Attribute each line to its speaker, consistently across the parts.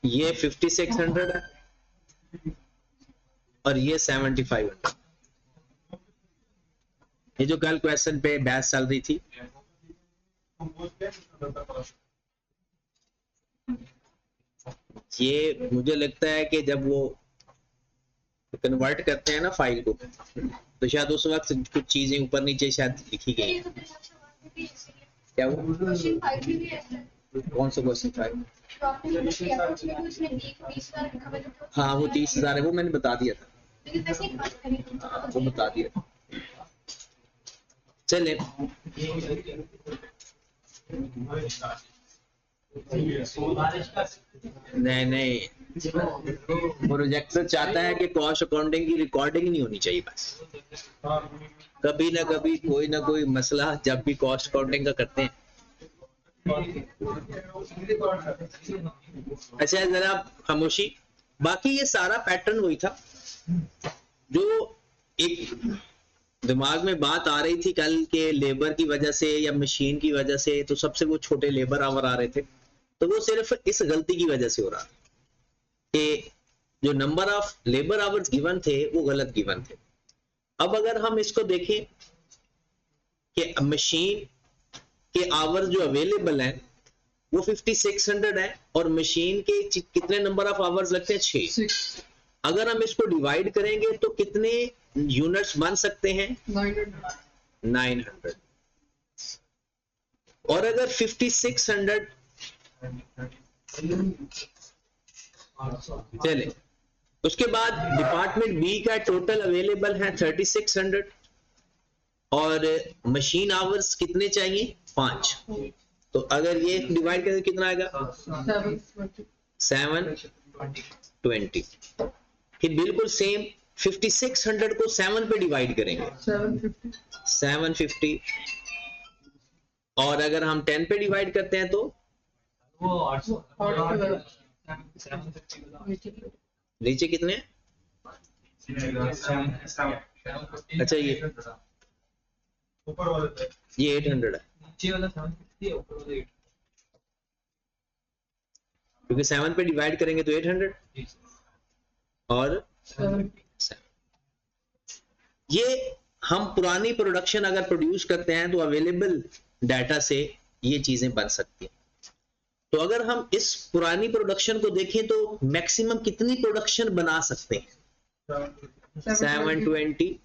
Speaker 1: ये 5600 है और ये 7500। ये जो कल क्वेश्चन पे बहस चल रही थी, ये मुझे लगता है कि जब वो कन्वर्ट करते हैं ना फाइल को, तो शायद उस वक्त कुछ चीजें ऊपर नीचे शायद लिखी गई। क्या वो कौन सा क्वेश्चन फाइल? हाँ वो 30,000 है, वो मैंने बता दिया था, वो बता दिया था। चले नहीं, प्रोजेक्टर चाहता है कि कॉस्ट अकाउंटिंग की रिकॉर्डिंग नहीं होनी चाहिए बस। कभी ना कभी कोई ना कोई मसला जब भी कॉस्ट अकाउंटिंग का करते हैं। अच्छा जरा खामोशी। बाकी ये सारा पैटर्न वही था जो एक दिमाग में बात आ रही थी कल के, लेबर की वजह से या मशीन की वजह से, तो सबसे वो छोटे लेबर आवर आ रहे थे, तो वो सिर्फ इस गलती की वजह से हो रहा था कि जो number of labour hours given थे वो गलत गिवन थे। अब अगर हम इसको देखें कि मशीन के आवर्स जो अवेलेबल हैं वो 5600 है और मशीन के कितने नंबर ऑफ आवर्स लगते हैं? 6। अगर हम इसको डिवाइड करेंगे तो कितने यूनिट्स बन सकते हैं? 900। और अगर 5600 चले, उसके बाद डिपार्टमेंट बी का टोटल अवेलेबल है 3600 और मशीन आवर्स कितने चाहिए? 5। तो अगर ये डिवाइड करें कितना आएगा? 720। फिर बिल्कुल सेम 5600 को 7 पे डिवाइड करेंगे 750। और अगर हम 10 पे डिवाइड करते हैं तो नीचे कितने? अच्छा ये 800 है क्योंकि 7 पे डिवाइड करेंगे तो 800 और 7। ये हम पुरानी प्रोडक्शन अगर प्रोड्यूस करते हैं तो अवेलेबल डाटा से ये चीजें बन सकती हैं। तो अगर हम इस पुरानी प्रोडक्शन को देखें तो मैक्सिमम कितनी प्रोडक्शन बना सकते हैं? 720।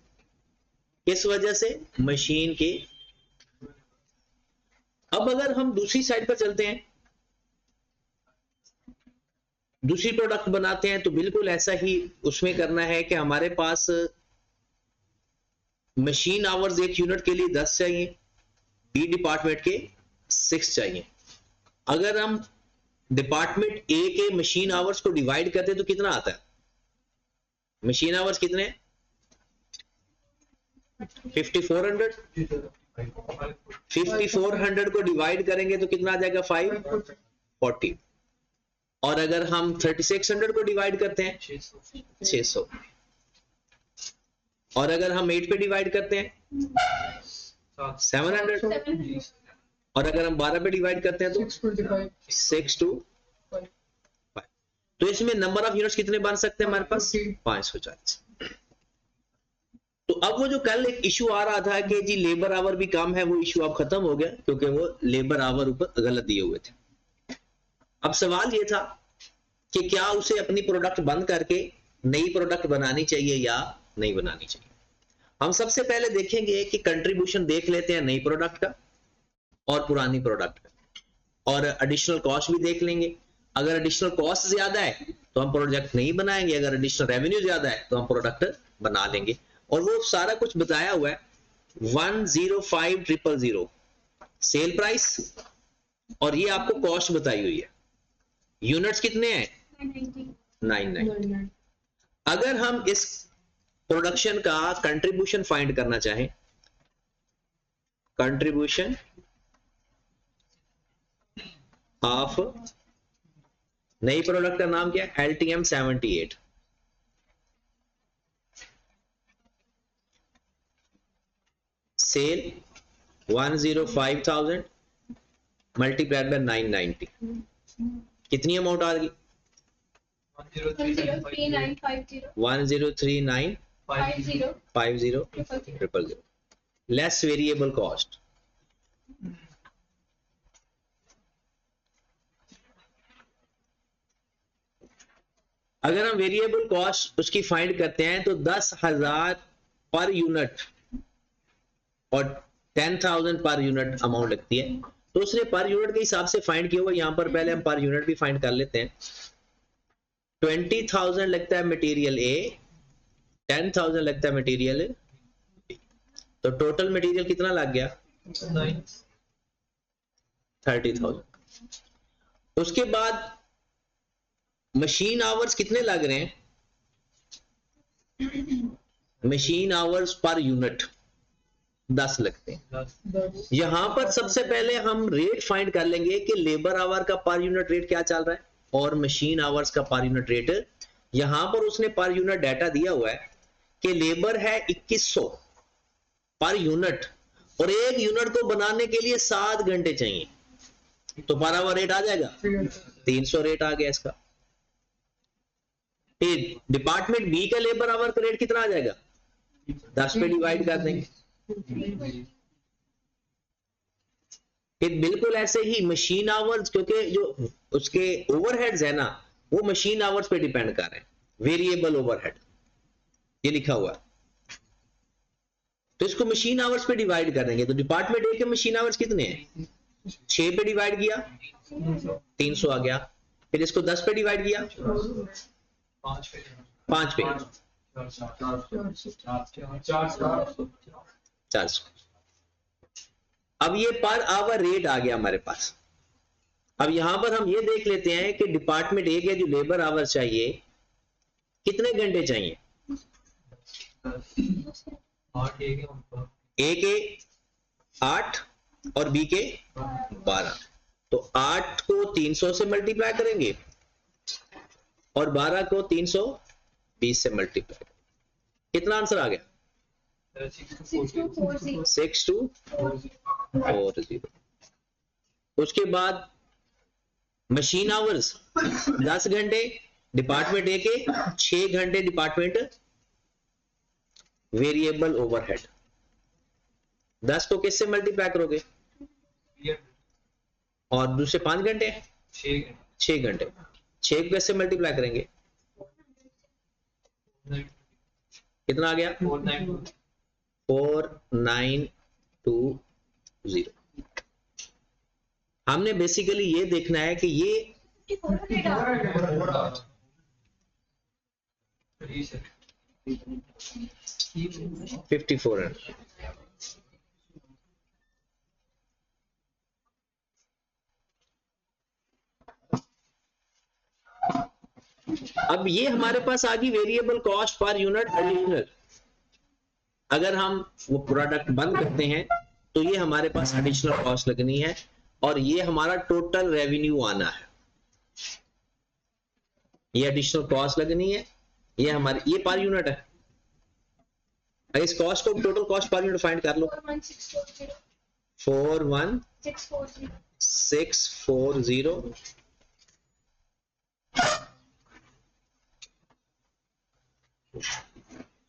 Speaker 1: किस वजह से? मशीन के। अब अगर हम दूसरी साइड पर चलते हैं, दूसरी प्रोडक्ट बनाते हैं, तो बिल्कुल ऐसा ही उसमें करना है कि हमारे पास मशीन आवर्स एक यूनिट के लिए 10 चाहिए, बी डिपार्टमेंट के 6 चाहिए। अगर हम डिपार्टमेंट ए के मशीन आवर्स को डिवाइड करते हैं तो कितना आता है? मशीन आवर्स कितने? 5400। 5400 को डिवाइड करेंगे तो कितना आ जाएगा? 540। और अगर हम 3600 को डिवाइड करते हैं 600। और अगर हम 8 पे डिवाइड करते हैं 700। और अगर हम 12 पे डिवाइड करते हैं तो 6 to 5। तो इसमें नंबर ऑफ यूनिट्स कितने बन सकते हैं हमारे पास? 540। तो अब वो जो कल एक इशू आ रहा था कि जी लेबर आवर भी कम है, वो इशू अब खत्म हो गया क्योंकि वो लेबर आवर ऊपर गलत दिए हुए थे। अब सवाल ये था कि क्या उसे अपनी प्रोडक्ट बंद करके नई प्रोडक्ट बनानी चाहिए या नहीं बनानी चाहिए। हम सबसे पहले देखेंगे कि कंट्रीब्यूशन देख लेते हैं नई प्रोडक्ट का और पुरानी प्रोडक्ट का, और एडिशनल कॉस्ट भी देख लेंगे। अगर एडिशनल कॉस्ट ज्यादा है तो हम प्रोडक्ट नहीं बनाएंगे, अगर एडिशनल रेवेन्यू ज्यादा है तो हम प्रोडक्ट बना लेंगे। और वो सारा कुछ बताया हुआ है 105,000 सेल प्राइस, और ये आपको कॉस्ट बताई हुई है। यूनिट्स कितने हैं? 99। अगर हम इस प्रोडक्शन का कंट्रीब्यूशन फाइंड करना चाहें, कंट्रीब्यूशन ऑफ नई प्रोडक्ट का नाम क्या है? LTM 78। सेल 105,000 मल्टीप्लाइड बाय 990, कितनी अमाउंट आ गई? 103950 लेस वेरिएबल कॉस्ट। अगर हम वेरिएबल कॉस्ट उसकी फाइंड करते हैं तो 10,000 पर यूनिट और 10,000 पर यूनिट अमाउंट लगती है। तो उसने पर यूनिट के हिसाब से फाइंड किया हुआ, यहां पर पहले हम पर यूनिट भी फाइंड कर लेते हैं। 20,000 लगता है मटेरियल ए, 10,000 लगता है मटेरियल बी, तो टोटल मटेरियल कितना लग गया? 30,000। उसके बाद मशीन आवर्स कितने लग रहे हैं? मशीन आवर्स पर यूनिट 10 लगते हैं। यहां पर सबसे पहले हम रेट फाइंड कर लेंगे कि लेबर आवर का पर यूनिट रेट क्या चल रहा है और मशीन आवर्स का पर यूनिट रेट। यहां पर उसने पर यूनिट डाटा दिया हुआ है कि लेबर है 2100 पर यूनिट और एक यूनिट को बनाने के लिए 7 घंटे चाहिए, तो पर आवर रेट आ जाएगा 300 रेट आ गया इसका। फिर डिपार्टमेंट बी का लेबर आवर का रेट कितना आ जाएगा? 10 पे डिवाइड कर देंगे। फिर बिल्कुल ऐसे ही मशीन आवर्स, क्योंकि जो उसके ओवरहेड्स है ना वो मशीन आवर्स पे डिपेंड कर रहे हैं, वेरिएबल ओवरहेड ये लिखा हुआ है, तो इसको मशीन आवर्स पे डिवाइड कर देंगे। तो डिपार्टमेंट ए के मशीन आवर्स कितने हैं? 6 पे डिवाइड किया 300 आ गया। फिर इसको 10 पे डिवाइड किया 5 पे 400। अब ये पर आवर रेट आ गया हमारे पास। अब यहां पर हम ये देख लेते हैं कि डिपार्टमेंट ए के जो लेबर आवर चाहिए कितने घंटे चाहिए? ए के 8 और बी के 12। तो 8 को 300 से मल्टीप्लाई करेंगे और 12 को 320 से मल्टीप्लाई। कितना आंसर आ गया? 6240। उसके बाद मशीन आवर्स 10 घंटे डिपार्टमेंट ए के, 6 घंटे डिपार्टमेंट वेरिएबल ओवरहेड। 10 को किससे मल्टीप्लाई करोगे? और दूसरे 5 घंटे 6 घंटे, 6 को कैसे मल्टीप्लाई करेंगे? कितना आ गया? 4920। हमने बेसिकली ये देखना है कि ये 5400। अब ये हमारे पास आ गई variable cost per unit additional. अगर हम वो प्रोडक्ट बंद करते हैं तो ये हमारे पास एडिशनल कॉस्ट लगनी है और ये हमारा टोटल रेवेन्यू आना है। ये एडिशनल कॉस्ट लगनी है, ये हमारी ये पर यूनिट है। इस कॉस्ट को total cost per unit find कर लो। 41640।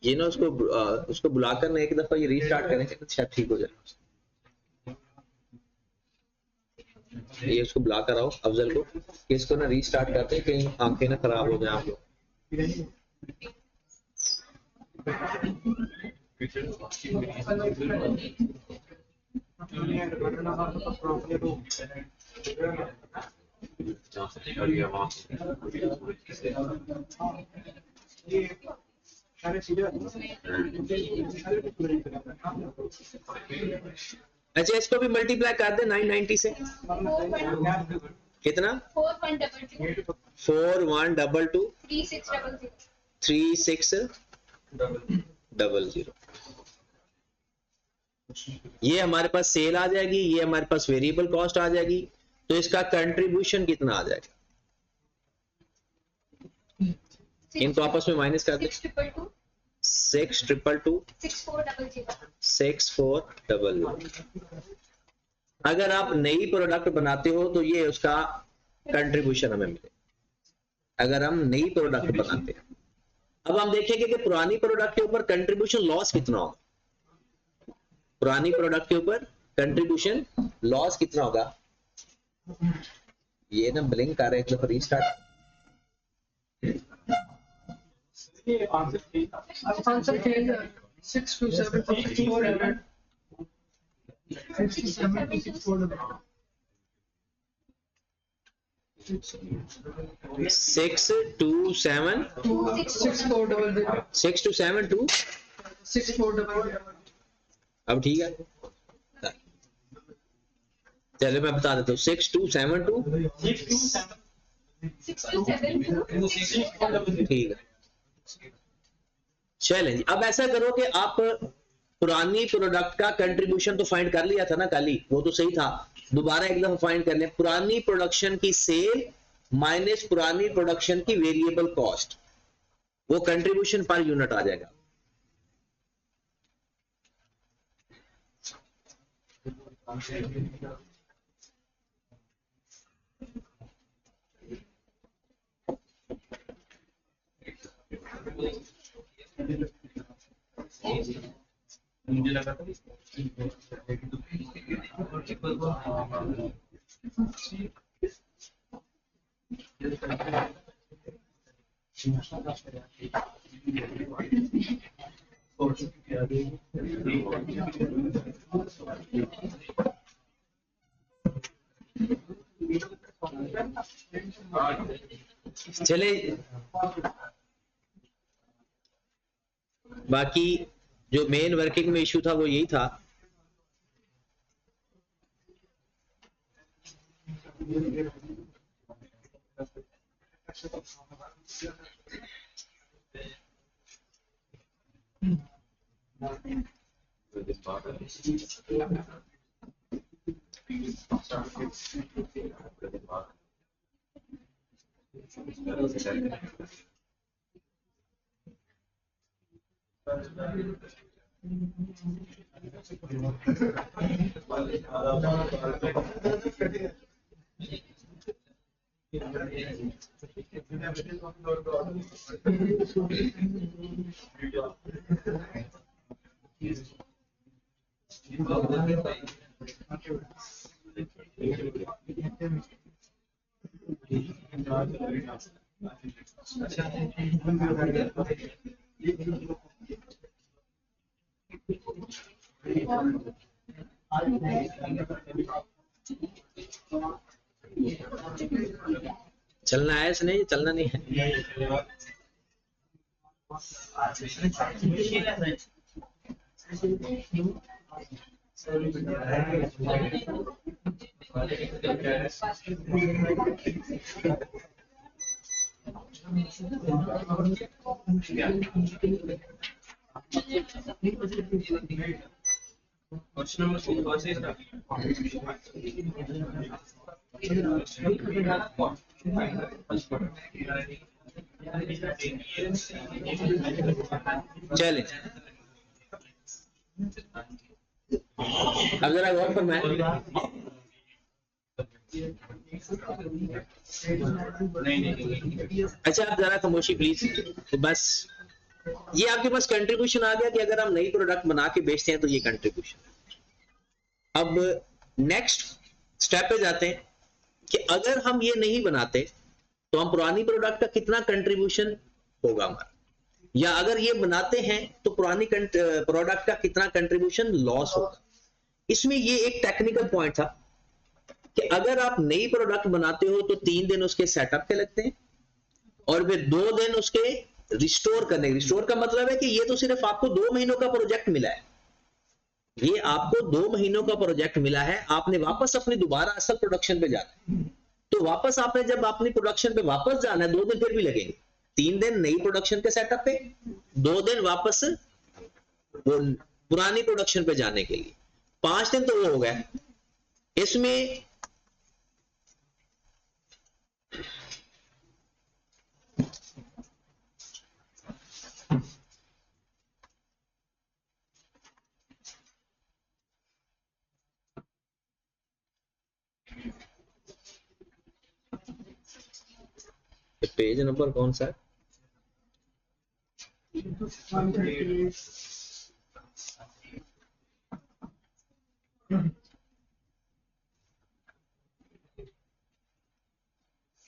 Speaker 1: ये ना उसको बुलाकर ना एक दफा ये रीस्टार्ट करेंगे तो शायद ठीक हो जाए। ये उसको बुला कर आओ अफजल को कि इसको ना रीस्टार्ट करते हैं, कहीं आंखें ना खराब हो जाए आप लोग। अच्छा इसको भी मल्टीप्लाई कर दे 990 से। कितना? 4122 3600। ये हमारे पास सेल आ जाएगी, ये हमारे पास वेरिएबल कॉस्ट आ जाएगी। तो इसका कंट्रीब्यूशन कितना आ जाएगा? इनको आपस में माइनस कर दे। 6222 6400। अगर आप नई प्रोडक्ट बनाते हो तो ये उसका कंट्रीब्यूशन हमें मिले, अगर हम नई प्रोडक्ट बनाते हैं। अब हम देखेंगे कि पुरानी प्रोडक्ट के ऊपर कंट्रीब्यूशन लॉस कितना होगा, पुरानी प्रोडक्ट के ऊपर कंट्रीब्यूशन लॉस कितना होगा। ये ना ब्लिंक कर रहे हैं, restart.
Speaker 2: Answer 6 to 7 to 6 4 6 to 7 to 6 4
Speaker 1: 6 to 7
Speaker 2: 6 4 double 0
Speaker 1: 6 to 7 to
Speaker 2: 6 4 double 0
Speaker 1: अब ठीक है, चलिए मैं बता देता हूँ 6 to 7 to
Speaker 2: 6 to 7
Speaker 1: ठीक है। चलें जी, अब ऐसा करो कि आप पुरानी प्रोडक्ट का कंट्रीब्यूशन तो फाइंड कर लिया था ना कल ही, वो तो सही था, दोबारा एक दफा फाइंड कर लें। पुरानी प्रोडक्शन की सेल माइनस पुरानी प्रोडक्शन की वेरिएबल कॉस्ट, वो कंट्रीब्यूशन पर यूनिट आ जाएगा।
Speaker 3: मुझे लगा था
Speaker 1: चले, बाकी जो मेन वर्किंग में इशू था वो यही था। चलना है इसने, ये चलना नहीं है। चले, अब जरा गौर फरमाएं। अच्छा आप जरा खामोशी प्लीज। तो बस ये आपके पास कंट्रीब्यूशन आ गया कि अगर हम नई प्रोडक्ट बना के बेचते हैं तो ये कंट्रीब्यूशन। अब नेक्स्ट स्टेप पे जाते हैं कि अगर हम ये नहीं बनाते तो हम पुरानी प्रोडक्ट का कितना कंट्रीब्यूशन होगा हमारा, या अगर ये बनाते हैं तो पुरानी प्रोडक्ट का कितना कंट्रीब्यूशन लॉस होगा। इसमें ये एक टेक्निकल पॉइंट था कि अगर आप नई प्रोडक्ट बनाते हो तो 3 दिन उसके सेटअप के लगते हैं और फिर 2 दिन उसके रिस्टोर करने। रिस्टोर का मतलब है कि ये तो सिर्फ आपको 2 महीनों का प्रोजेक्ट मिला है, ये आपको 2 महीनों का प्रोजेक्ट मिला है, आपने वापस अपनी दोबारा असल प्रोडक्शन पे जाना है। तो वापस आपने जब अपनी प्रोडक्शन पे वापस जाना है 2 दिन फिर भी लगेंगे। 3 दिन नई प्रोडक्शन के सेटअप पे, 2 दिन वापस वो पुरानी प्रोडक्शन पे जाने के लिए, 5 दिन तो वो हो गया। इसमें पेज नंबर कौन सा है?
Speaker 2: 138.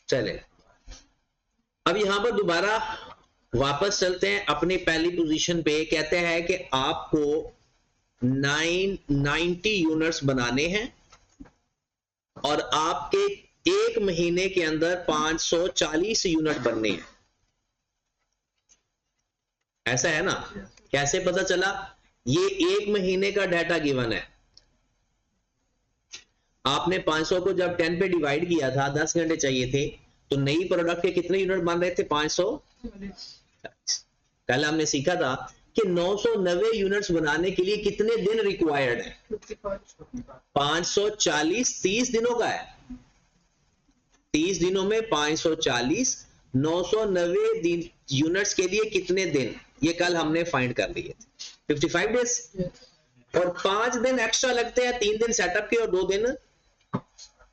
Speaker 1: चले, अब यहां पर दोबारा वापस चलते हैं अपनी पहली पोजीशन पे। कहते हैं कि आपको 990 यूनिट्स बनाने हैं और आपके एक महीने के अंदर 540 यूनिट बनने हैं। ऐसा है ना? कैसे पता चला? ये एक महीने का डाटा गिवन है। आपने 500 को जब 10 पे डिवाइड किया था, 10 घंटे चाहिए थे, तो नई प्रोडक्ट के कितने यूनिट बन रहे थे? 500। कल हमने सीखा था कि 990 यूनिट्स बनाने के लिए कितने दिन रिक्वायर्ड है? 540 30 दिनों का है। 30 दिनों में 540, 990 यूनिट्स के लिए कितने दिन? ये कल हमने फाइंड कर लिए थे, 55 डेज। और 5 दिन एक्स्ट्रा लगते हैं, 3 दिन सेटअप के और 2 दिन,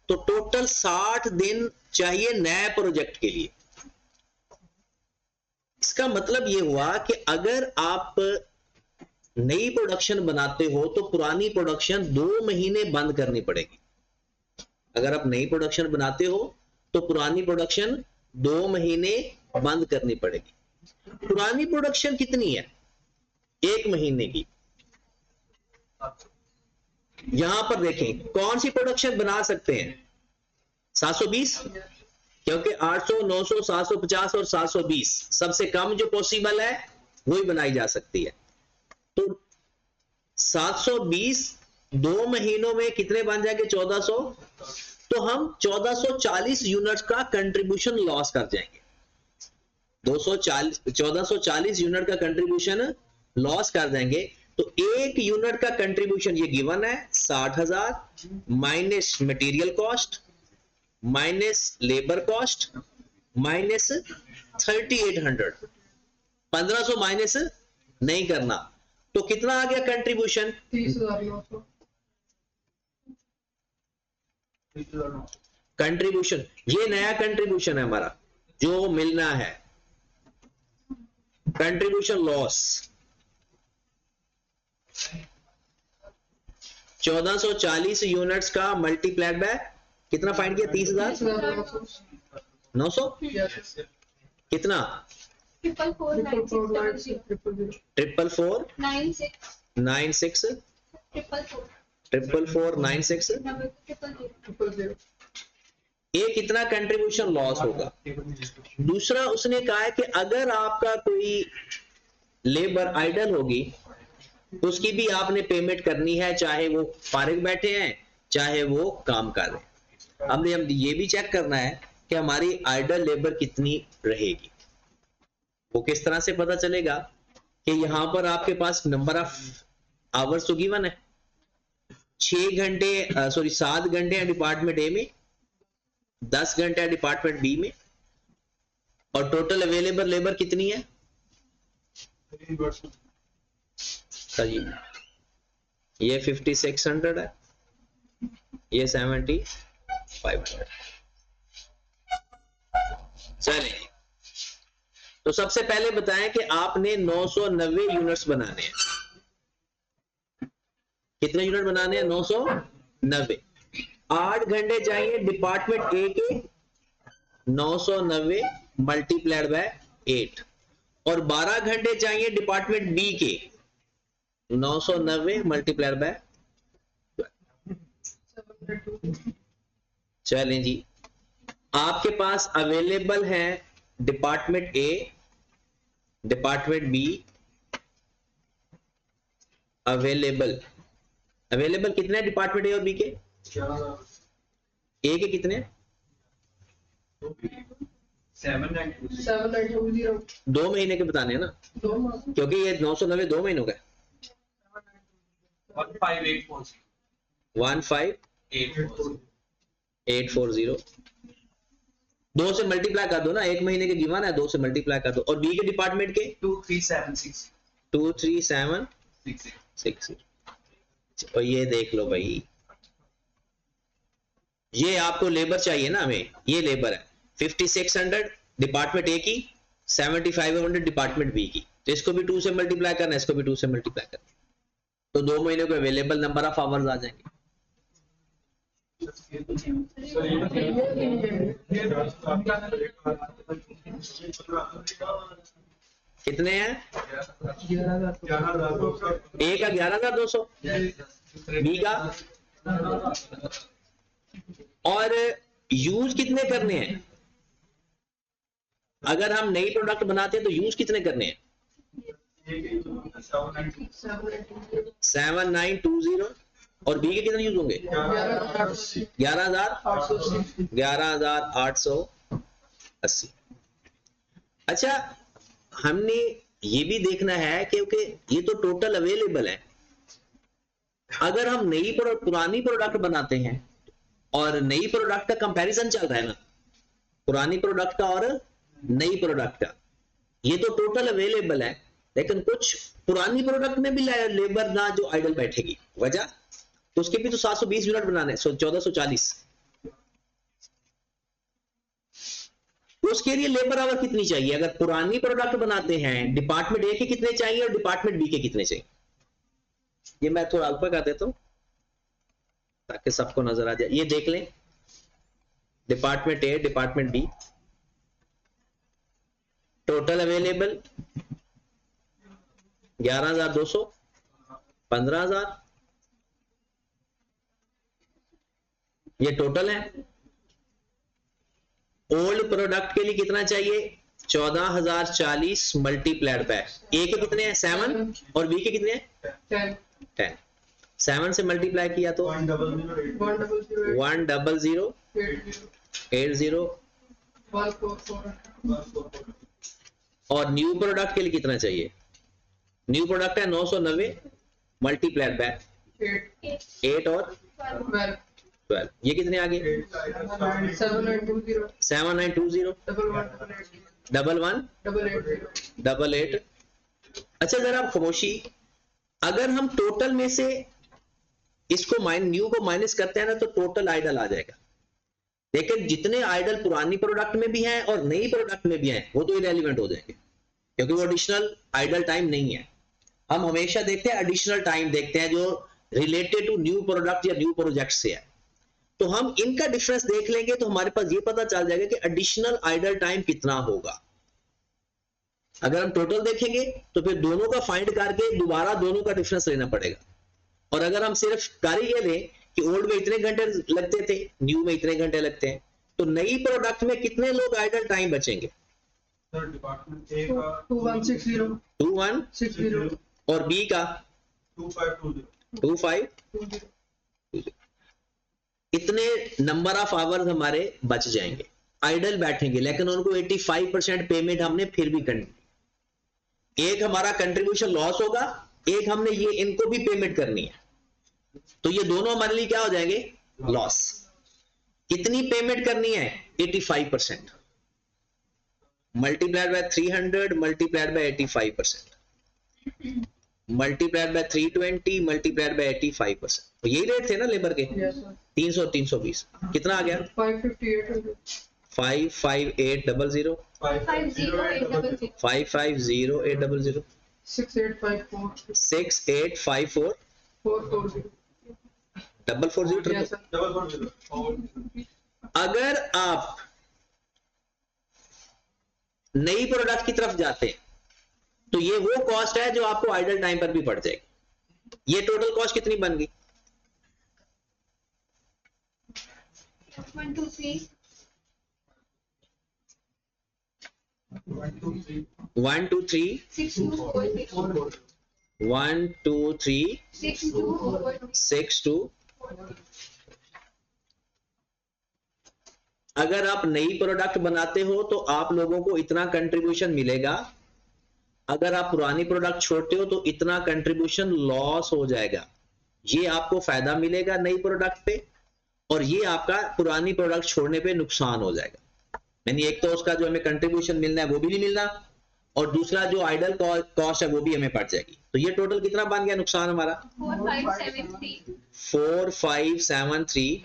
Speaker 1: तो टोटल 60 दिन चाहिए नए प्रोजेक्ट के लिए। इसका मतलब ये हुआ कि अगर आप नई प्रोडक्शन बनाते हो तो पुरानी प्रोडक्शन 2 महीने बंद करनी पड़ेगी। अगर आप नई प्रोडक्शन बनाते हो तो पुरानी प्रोडक्शन 2 महीने बंद करनी पड़ेगी। पुरानी प्रोडक्शन कितनी है? 1 महीने की। यहां पर देखें कौन सी प्रोडक्शन बना सकते हैं? 720, क्योंकि 800, 900, 750 और 720 सबसे कम जो पॉसिबल है वही बनाई जा सकती है। तो 720 2 महीनों में कितने बन जाएंगे? 1400। तो हम 1440 यूनिट्स का कंट्रीब्यूशन लॉस कर जाएंगे। 1440 यूनिट का कंट्रीब्यूशन लॉस कर देंगे। तो एक यूनिट का कंट्रीब्यूशन ये गिवन है 60,000 minus material cost minus labour cost minus 3800। 1500 minus नहीं करना, तो कितना आ गया कंट्रीब्यूशन?
Speaker 2: 30,900।
Speaker 1: कंट्रीब्यूशन, ये नया कंट्रीब्यूशन है हमारा जो मिलना है। कंट्रीब्यूशन लॉस 1440 यूनिट्स का मल्टीप्लाइड बाय कितना फाइंड किया? 30,900। कितना? 44496 ये कितना कंट्रीब्यूशन लॉस होगा? दूसरा उसने कहा है कि अगर आपका कोई लेबर आइडल होगी तो उसकी भी आपने पेमेंट करनी है, चाहे वो फारिग बैठे हैं चाहे वो काम कर रहे हैं। हमने हम ये भी चेक करना है कि हमारी आइडल लेबर कितनी रहेगी। वो किस तरह से पता चलेगा? कि यहां पर आपके पास नंबर ऑफ आवर्स तो गिवन है, 7 घंटे हैं डिपार्टमेंट ए में, 10 घंटे हैं डिपार्टमेंट बी में, और टोटल अवेलेबल लेबर कितनी है? सही, ये 5600 है, ये 7500। चलिए, तो सबसे पहले बताएं कि आपने 990 यूनिट्स बनाने हैं। कितने यूनिट बनाने हैं? 990। 8 घंटे चाहिए डिपार्टमेंट ए के, 990 मल्टीप्लाइड बाय 8, और 12 घंटे चाहिए डिपार्टमेंट बी के, 990 मल्टीप्लाइड बाय। चलें जी, आपके पास अवेलेबल है department A, department B, available कितने डिपार्टमेंट ए और बी के? ए के कितने?
Speaker 2: 7,920।
Speaker 1: 2 महीने के बताने हैं ना,
Speaker 2: 2 माह।
Speaker 1: क्योंकि ये 990 2 महीनों का है। 15840 2 से मल्टीप्लाई कर दो ना, 1 महीने के गिवन है, 2 से मल्टीप्लाई कर दो। और बी के डिपार्टमेंट के 2376। और ये देख लो भाई, ये आपको लेबर चाहिए ना, हमें ये लेबर है 5600 डिपार्टमेंट ए की 7500 डिपार्टमेंट बी की, तो इसको भी 2 से मल्टीप्लाई करना है, इसको भी 2 से मल्टीप्लाई करना है, तो 2 महीने को अवेलेबल नंबर ऑफ आवर्स आ जाएंगे। कितने हैं? ए का 11,200, बी का, और यूज कितने करने हैं? अगर हम नई प्रोडक्ट बनाते हैं तो यूज कितने करने हैं? 7920, और बी के कितने यूज होंगे? 11,880। अच्छा, हमने ये भी देखना है क्योंकि ये तो टोटल अवेलेबल है। अगर हम नई पुरानी प्रोडक्ट बनाते हैं और नई प्रोडक्ट का कंपैरिजन चल रहा है ना, पुरानी प्रोडक्ट का और नई प्रोडक्ट का, ये तो टोटल अवेलेबल है, लेकिन कुछ पुरानी प्रोडक्ट में भी लेबर ना जो आइडल बैठेगी, वजह तो उसके भी तो 720 यूनिट बनाने, 1440, तो उसके लिए लेबर आवर कितनी चाहिए? अगर पुरानी प्रोडक्ट बनाते हैं, डिपार्टमेंट ए के कितने चाहिए और डिपार्टमेंट बी के कितने चाहिए? ये मैं थोड़ा ऊपर कर देता हूं ताकि सबको नजर आ जाए। ये देख लें, department A, department B, total available 11,200, 15,000, ये टोटल है। ओल्ड प्रोडक्ट के लिए कितना चाहिए? 14,040 मल्टीप्लाइड बाय ए के कितने हैं? 7, और बी के कितने हैं? 10। 7 से मल्टीप्लाई किया तो 100,80, और न्यू प्रोडक्ट के लिए कितना चाहिए? न्यू प्रोडक्ट है 990 मल्टीप्लाइड बाय 8 और 12, ये कितने आ गए? 7920, 11,888। अच्छा, जरा आप खामोशी, अगर हम टोटल में से इसको न्यू को माइनस करते हैं ना, तो टोटल आइडल आ जाएगा। लेकिन जितने आइडल पुरानी प्रोडक्ट में भी हैं और नई प्रोडक्ट में भी हैं, वो तो इरेलीवेंट हो जाएंगे, क्योंकि वो एडिशनल आइडल टाइम नहीं है। हम हमेशा देखते हैं एडिशनल टाइम देखते हैं जो रिलेटेड टू न्यू प्रोडक्ट या न्यू प्रोजेक्ट से है, तो हम इनका डिफरेंस देख लेंगे तो हमारे पास ये पता चल जाएगा कि एडिशनल आइडल टाइम कितना होगा। अगर हम टोटल देखेंगे तो फिर दोनों का फाइंड करके दोबारा दोनों का डिफरेंस लेना पड़ेगा। और अगर हम सिर्फ कर ही दें कि ओल्ड में इतने घंटे लगते थे, न्यू में इतने घंटे लगते हैं, तो नई प्रोडक्ट में कितने लोग आइडल टाइम बचेंगे?
Speaker 2: डिपार्टमेंट ए का 2160,
Speaker 1: 2160, और बी का 2520। इतने नंबर ऑफ आवर्स हमारे बच जाएंगे, आइडल बैठेंगे, लेकिन उनको 85% पेमेंट हमने फिर भी करनी। एक हमारा कंट्रीब्यूशन लॉस होगा, एक हमने ये इनको भी पेमेंट करनी है, तो ये दोनों हमारे लिए क्या हो जाएंगे? लॉस। कितनी पेमेंट करनी है? 85%, multiplied by 300 multiplied by 85%, multiplied by 320 multiplied by 85%। तो यही रेट थे ना लेबर के? 300 320, कितना आ गया?
Speaker 2: 55800,
Speaker 1: 55800, 550,800,
Speaker 2: 6854,
Speaker 1: 6854,
Speaker 2: 440,
Speaker 1: 440।
Speaker 2: yes sir,
Speaker 1: अगर आप नई प्रोडक्ट की तरफ जाते हैं तो ये वो कॉस्ट है जो आपको आइडल टाइम पर भी पड़ जाएगी। ये टोटल कॉस्ट कितनी बन गई?
Speaker 4: 1 2 3
Speaker 1: 1 2 3
Speaker 4: 6 2 4
Speaker 1: 1 2 3
Speaker 4: 6 2 4
Speaker 1: 6 2। अगर आप नई प्रोडक्ट बनाते हो तो आप लोगों को इतना कंट्रीब्यूशन मिलेगा, अगर आप पुरानी प्रोडक्ट छोड़ते हो तो इतना कंट्रीब्यूशन लॉस हो जाएगा। ये आपको फायदा मिलेगा नई प्रोडक्ट पे, और ये आपका पुरानी प्रोडक्ट छोड़ने पे नुकसान हो जाएगा। यानी एक तो उसका जो हमें कंट्रीब्यूशन मिलना है वो भी नहीं मिलना, और दूसरा जो आइडल कॉस्ट है वो भी हमें पड़ जाएगी। तो ये टोटल कितना बन गया नुकसान हमारा?
Speaker 4: 4573
Speaker 1: 4573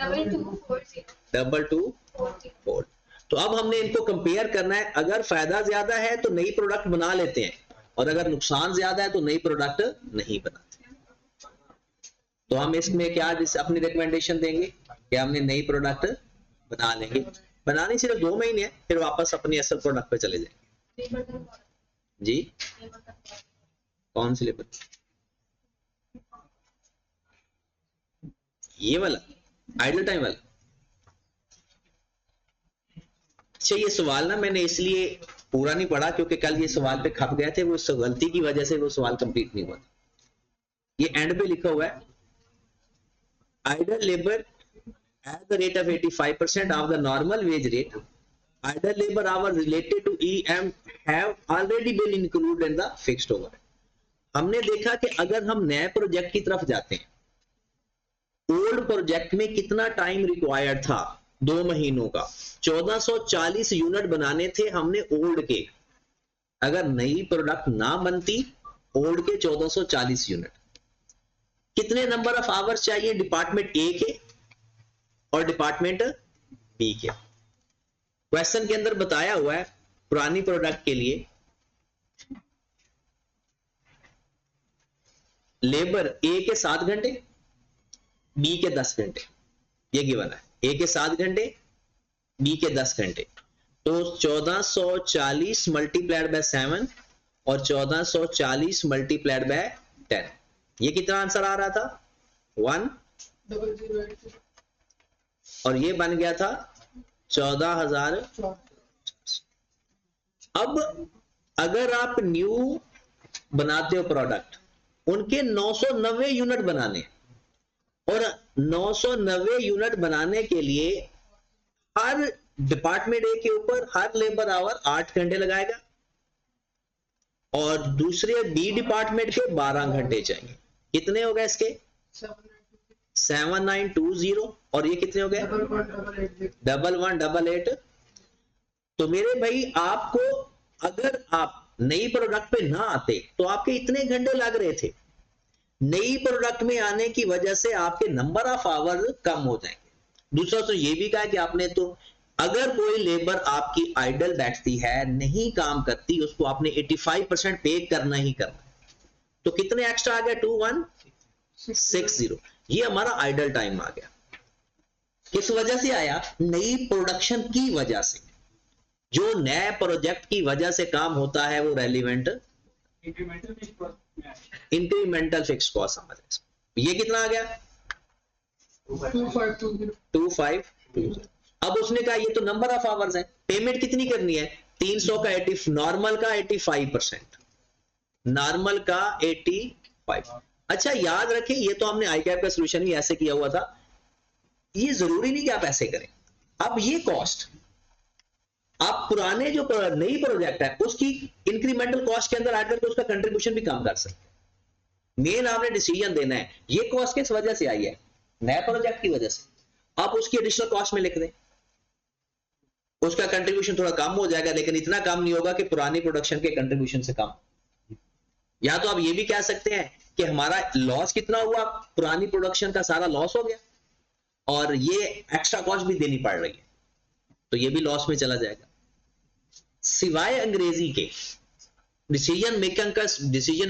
Speaker 4: 2240
Speaker 1: 2240। तो अब हमने इनको कंपेयर करना है, अगर फायदा ज्यादा है तो नई प्रोडक्ट बना लेते हैं, और अगर नुकसान ज्यादा है तो नई प्रोडक्ट नहीं बनाते। तो हम इसमें क्या अपनी रिकमेंडेशन देंगे कि हमने नई प्रोडक्ट बना लेंगे। बनानी सिर्फ 2 महीने है, फिर वापस अपनी असल प्रोडक्ट पे चले जाएंगे। जी कौन सी लेबर? ये वाला आइडल टाइम वाला। अच्छा ये सवाल ना मैंने इसलिए पूरा नहीं पढ़ा क्योंकि कल ये सवाल पे खप गए थे, वो उस गलती की वजह से वो सवाल कंप्लीट नहीं हुआ। ये एंड पे लिखा हुआ है idle labour at the rate of 85% of the normal wage rate. Idle labor hours related to EM have already been included in the fixed overhead. हमने देखा कि अगर हम नए प्रोजेक्ट की तरफ जाते हैं, ओल्ड प्रोजेक्ट में कितना टाइम रिक्वायर्ड था? 2 महीनों का। 1440 यूनिट बनाने थे हमने ओल्ड के। अगर नई प्रोडक्ट ना बनती, ओल्ड के 1440 यूनिट, कितने नंबर ऑफ आवर्स चाहिए डिपार्टमेंट ए के और डिपार्टमेंट बी के? क्वेश्चन के अंदर बताया हुआ है पुरानी प्रोडक्ट के लिए लेबर ए के 7 घंटे, बी के 10 घंटे, ये गिवन है। ए के 7 घंटे, बी के 10 घंटे, तो 1440 मल्टीप्लाइड बाय 7 और 1440 मल्टीप्लाइड बाय 10, ये कितना आंसर आ रहा था? 1, और ये बन गया था 14,000। अब अगर आप न्यू बनाते हो प्रोडक्ट, उनके 990 यूनिट बनाने, और 990 यूनिट बनाने के लिए हर डिपार्टमेंट ए के ऊपर हर लेबर आवर 8 घंटे लगाएगा, और दूसरे बी डिपार्टमेंट के 12 घंटे चाहिए। कितने हो गए इसके? 7920, और ये कितने हो गए? 1188। तो मेरे भाई आपको, अगर आप नई प्रोडक्ट पे ना आते तो आपके इतने घंटे लग रहे थे। नई प्रोडक्ट में आने की वजह से आपके नंबर ऑफ आवर कम हो जाएंगे। दूसरा तो ये भी कहा कि आपने, तो अगर कोई लेबर आपकी आइडल बैठती है, नहीं काम करती, उसको आपने 85% पे करना ही करना। तो कितने एक्स्ट्रा आ गया? 2160। ये हमारा आइडल टाइम आ गया। किस वजह से आया? नई प्रोडक्शन की वजह से। जो नए प्रोजेक्ट की वजह से काम होता है वो रेलिवेंट इंक्रीमेंटल फिक्स कॉस्ट समझ। ये कितना आ गया? 2520। अब उसने कहा ये तो नंबर ऑफ आवर्स है, पेमेंट कितनी करनी है? 300 का 80, नॉर्मल का 85%, नॉर्मल का 85। अच्छा याद रखें, ये तो हमने आईकैप का सॉल्यूशन भी ऐसे किया हुआ था, ये जरूरी नहीं कि आप ऐसे करें। अब ये कॉस्ट आप पुराने जो नई प्रोजेक्ट है उसकी इंक्रीमेंटल कॉस्ट के अंदर ऐड करके उसका कंट्रीब्यूशन भी कम कर सकते हैं। मेन आपने डिसीजन देना है ये कॉस्ट किस वजह से आई है? नए प्रोजेक्ट की वजह से। आप उसकी एडिशनल कॉस्ट में लिख दें, उसका कंट्रीब्यूशन थोड़ा कम हो जाएगा, लेकिन इतना कम नहीं होगा कि पुरानी प्रोडक्शन के कंट्रीब्यूशन से कम। या तो आप ये भी कह सकते हैं कि हमारा लॉस कितना हुआ, पुरानी प्रोडक्शन का सारा लॉस हो गया और ये एक्स्ट्रा कॉस्ट भी देनी पड़ रही है, तो ये भी लॉस में चला जाएगा। सिवाय अंग्रेजी के डिसीजन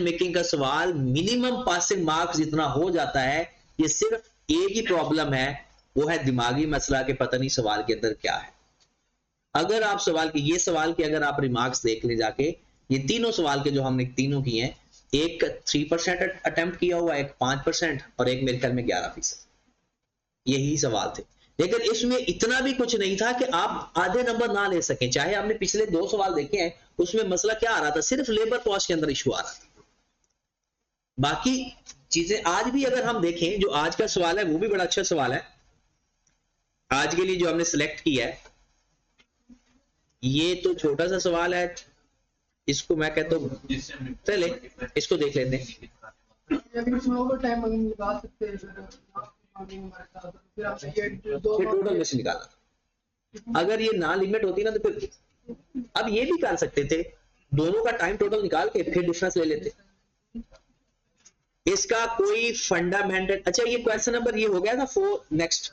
Speaker 1: मेकिंग का सवाल मिनिमम पासिंग मार्क्स जितना हो जाता है, ये सिर्फ एक ही प्रॉब्लम है, वो है दिमागी मसला के पता नहीं सवाल के अंदर क्या है। अगर आप सवाल के ये सवाल के अगर आप रिमार्क्स देख ले जाके, ये तीनों सवाल के जो हमने तीनों किए हैं, एक 3% अटेम्प्ट किया हुआ, एक 5% और एक मेरे ख्याल में 11%, यही सवाल थे। लेकिन इसमें इतना भी कुछ नहीं था कि आप आधे नंबर ना ले सकें। चाहे आपने पिछले 2 सवाल देखे हैं, उसमें मसला क्या आ रहा था? सिर्फ लेबर कॉस्ट के अंदर इशू आ रहा था। बाकी चीजें आज भी अगर हम देखें, जो आज का सवाल है वो भी बड़ा अच्छा सवाल है। आज के लिए जो हमने सिलेक्ट किया है, ये तो छोटा सा सवाल है, इसको मैं कहता हूं चले इसको देख लेते हैं। टोटल में से निकाला, अगर ये ना लिमिट होती ना तो फिर अब ये भी कर सकते थे, दोनों का टाइम टोटल निकाल के फिर डिफरेंस ले लेते। इसका कोई फंडामेंटल, अच्छा ये क्वेश्चन नंबर ये हो गया था 4 नेक्स्ट